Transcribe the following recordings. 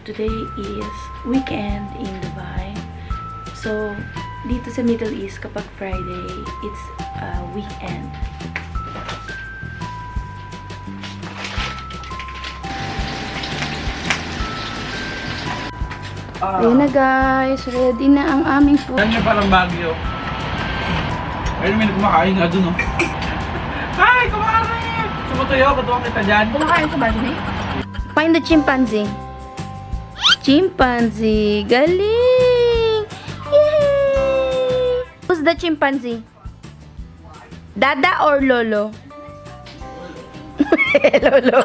Today is weekend in Dubai. So, dito sa Middle East, kapag Friday, it's weekend. Ayan na guys, ready na ang aming food. Yan niya parang Baguio. Ayun, may kumakain nga dun, oh. Ay, kumakain! Sumutuyo, katuwang kita dyan. Kumakain sa Baguio. Find the chimpanzee. Chimpanzee, galing! Yay! Who's the chimpanzee? Dada or Lolo? Lolo.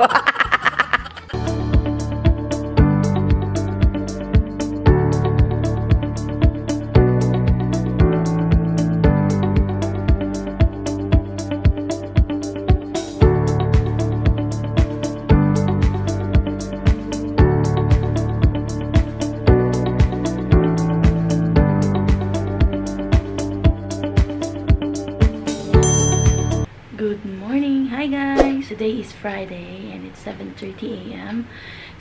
Good morning! Hi guys! Today is Friday and it's 7:30 a.m.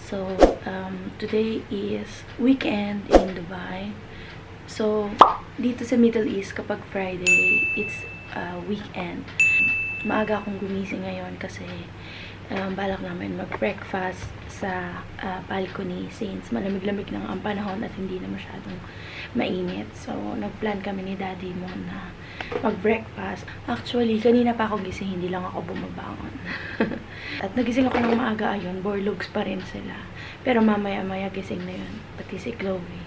So, today is weekend in Dubai. So, dito sa Middle East, kapag Friday, it's weekend. Maaga akong gumising ngayon kasi balak namin mag-breakfast sa balcony since malamig-lamig na ang panahon at hindi na masyadong mainit. So, nag-plan kami ni Daddy mo na mag-breakfast. Actually, kanina pa ako gising, hindi lang ako bumabangon. At nagising ako ng maaga, ayun, borlogs pa rin sila. Pero mamaya-maya gising na yun. Pati si Chloe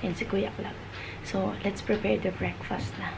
and si Kuya Clark. So, let's prepare the breakfast na.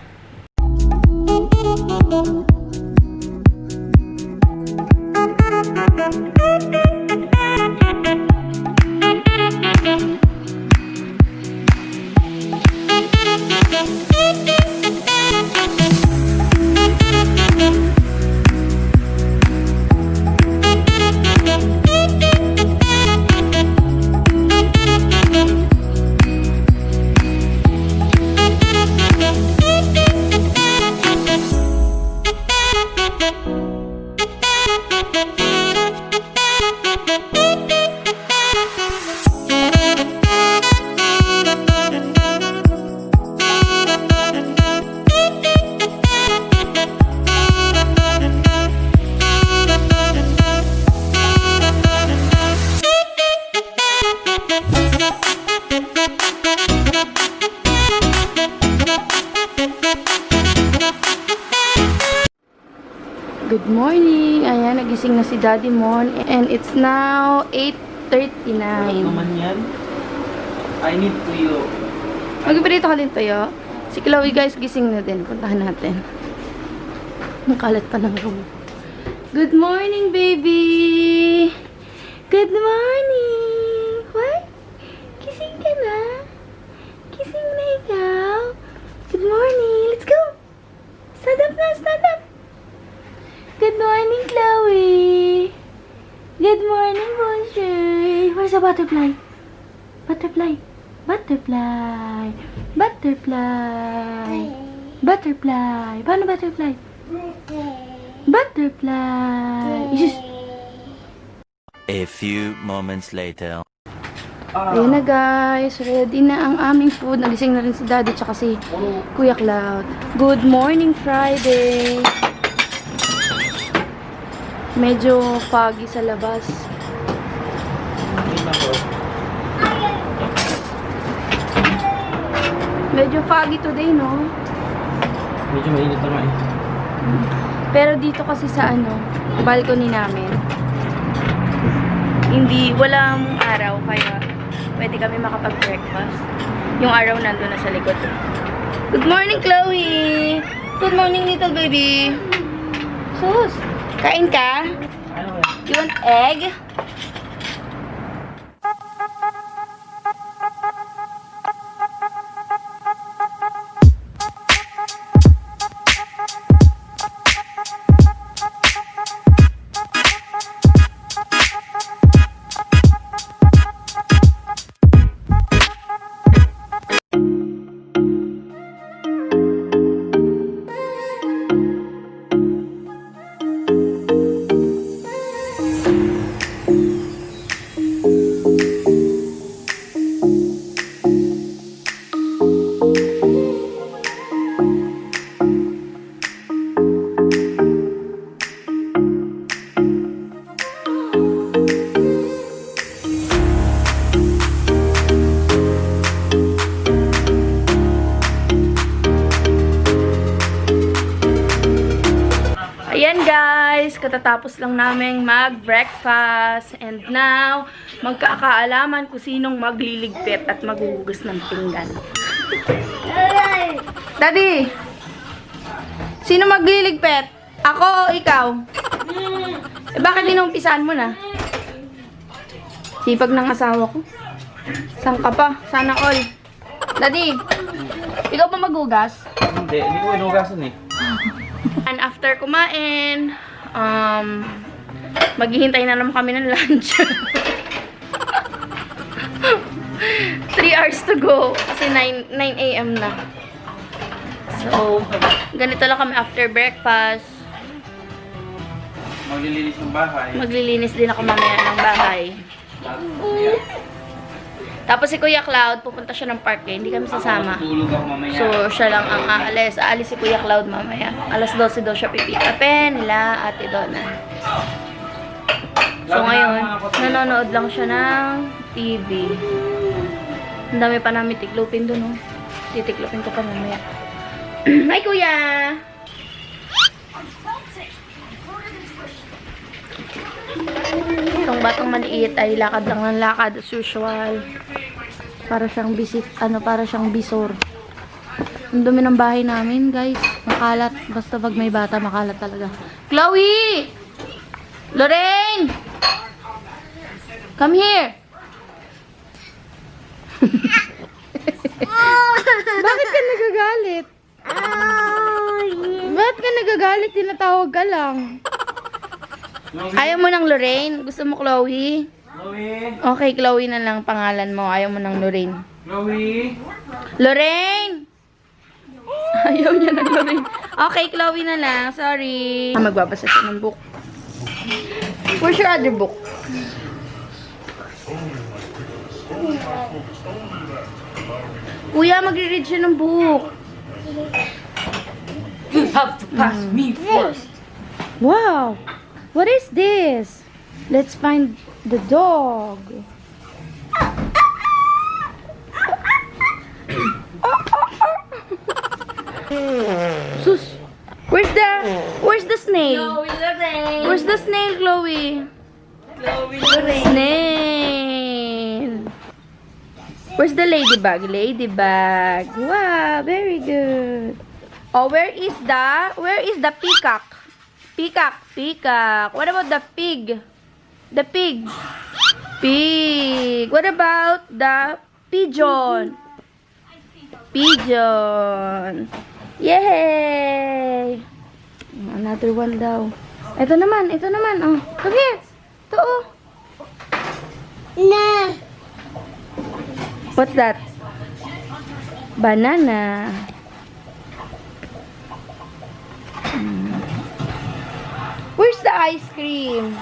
Good morning! Ayan, nagising na si Daddy Mon. And it's now 8:39. Ano naman yan? I need tuyo. Magpiprito ka din tayo. Si Chloe guys, gising na din. Puntahan natin. Nakalat pa ng room. Good morning, baby! Good morning! What? Gising ka na? Gising na ikaw? Good morning! Let's go! Stand up na! Stand up! Good morning, Chloe! Good morning, Bonjour! Where's the butterfly? Butterfly! Butterfly! Butterfly! Butterfly! Paano butterfly? Butterfly! A few moments later. Ayan na guys, ready na ang aming food. Nagising na rin si Daddy tsaka si Kuya Cloud. Good morning, Friday! Medyo foggy sa labas. Medyo foggy today, no? Medyo mainit na nga eh. Pero dito kasi sa balcony namin, walang araw, kaya pwede kami makapag-breakfast. Yung araw nandun na sa likod. Good morning, Chloe! Good morning, little baby! Sus! Kain ka? Ano ba? You want egg? katatapos lang namin mag-breakfast. And now, magkakaalaman kung sinong magliligpit at maghuhugas ng pinggan. Daddy! Sino magliligpit? Ako o ikaw? Eh, bakit inumpisahan mo na? Sipag ng asawa ko. Saan ka pa? Sana all. Daddy, ikaw pa maghugas? Hindi ko inugasan eh. And after kumain, maghihintay na naman kami ng lunch. 3 hours to go. Kasi 9 a.m. na. So, ganito lang kami after breakfast. Maglilinis ng bahay. Maglilinis din ako mamaya ng bahay. Tapos si Kuya Cloud, pupunta siya ng park eh. Hindi kami sasama. Matulog ako mamaya. So, siya lang ang aalis. Aalis si Kuya Cloud mamaya. Alas 12 daw siya pipick upin nila Ate Donna. So, ngayon, nanonood lang siya ng TV. Ang dami pa namin tiklupin dun, oh. Titiklupin ko pa mamaya. Hi, Kuya! Itong batang maliit ay lakad lang ng lakad as usual. Para siyang bisit, para siyang bisor. Ang dumi ng bahay namin, guys. Makalat. Basta pag may bata, makalat talaga. Chloe! Lorraine! Come here! Bakit ka nagagalit? Bakit ka nagagalit? Tinatawag ka lang. Ayaw mo ng Lorraine? Gusto mo Chloe? Chloe! Okay, Chloe na lang pangalan mo. Ayaw mo ng Lorraine. Chloe! Lorraine! Ayaw niya ng Lorraine. Okay, Chloe na lang. Sorry. Magbabasa siya ng book. Where's your other book? Kuya, magre-read siya ng book. You have to pass me first. Wow! What is this? Let's find the dog. Sus! Where's the snail? Where's the snail, Chloe? Snail. Where's the ladybug? Ladybug. Wow, very good. Oh, where is the peacock? Peacock. What about the pig? The pig. Pig. What about the pigeon? Pigeon. Yay! Another one daw. Ito naman. Oh, come here. Ito, oh. Nah. What's that? Banana. Where's the ice cream?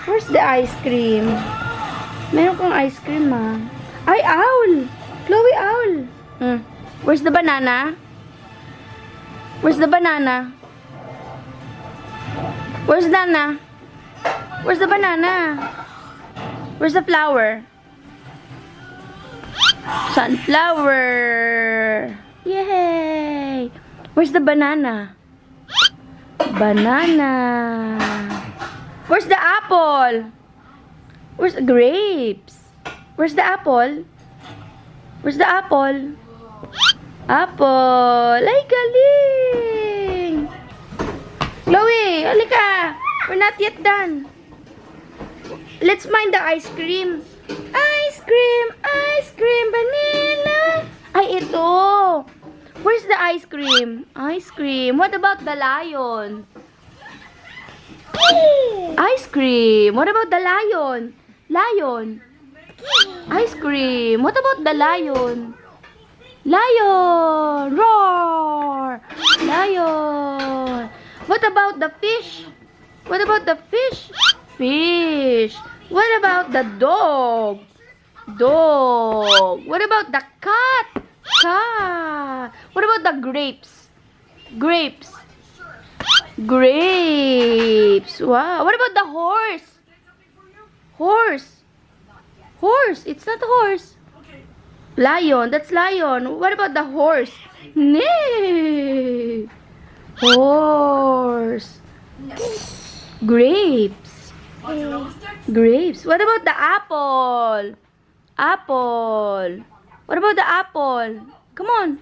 Where's the ice cream? Meron kang ice cream, ah. Ay, owl! Chloe, owl! Where's the banana? Where's the banana? Where's Nana? Where's the banana? Where's the flower? Sunflower! Yay! Where's the banana? Banana! Where's the apple? Where's the grapes? Where's the apple? Where's the apple? Apple! Ay, galing! Chloe, halika! We're not yet done. Let's find the ice cream. Ice cream, vanilla. Ay, ito. Where's the ice cream? Ice cream. What about the lion? Ice cream. What about the lion? Lion. Ice cream. What about the lion? Lion. Roar. Lion. What about the fish? What about the fish? Fish. What about the dog? Dog. What about the cat? Cat. What about the grapes? Grapes. Grapes. Wow. What about the horse? Horse. Horse. It's not a horse. Lion. That's lion. What about the horse? Neigh. Horse. Grapes. Grapes. What about the apple? Apple. What about the apple? Come on.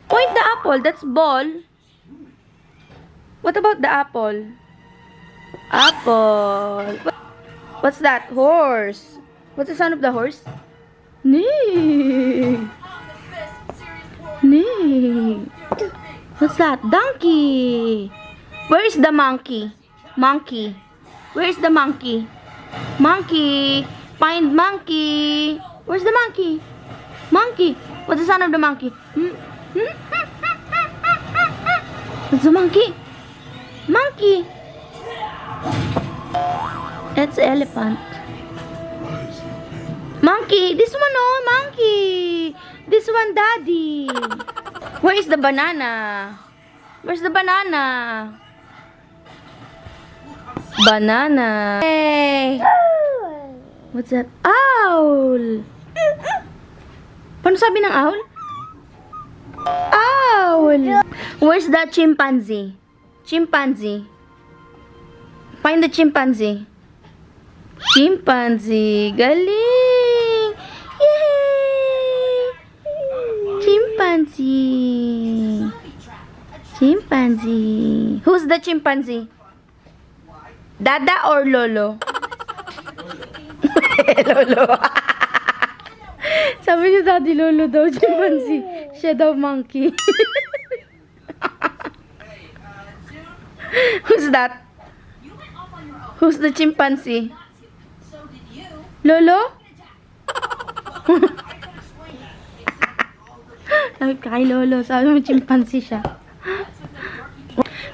Point the apple. That's ball. What about the apple? Apple. What's that? Horse. What's the sound of the horse? Neigh. Neigh. What's that? Donkey. Where is the monkey? Monkey. Where is the monkey? Monkey. Find monkey. Where's the monkey? Monkey. What's the sound of the monkey? What's the monkey? Monkey. It's elephant. Monkey. This one, oh, monkey. This one, daddy. Where is the banana? Where's the banana? Banana. Hey. What's that? Owl. Paano sabi ng owl? Owl. Where's the chimpanzee? Chimpanzee. Find the chimpanzee. Chimpanzee. Galing. Yay! Chimpanzee. Chimpanzee. Who's the chimpanzee? Dada or Lolo? Lolo. Sabi niyo Daddy Lolo daw, chimpanzee. Siya daw monkey. Who's that? Who's the chimpanzee? Lolo? Sabi kay Lolo, sabi mo chimpanzee siya.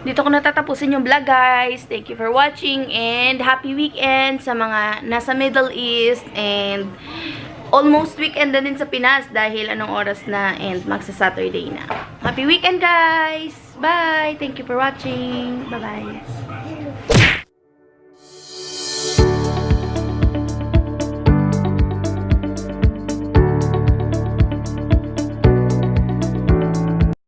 Dito ko natatapusin yung vlog, guys. Thank you for watching and happy weekend sa mga nasa Middle East and almost weekend na din sa Pinas dahil anong oras na and magsa-Saturday na. Happy weekend, guys! Bye! Thank you for watching. Bye-bye.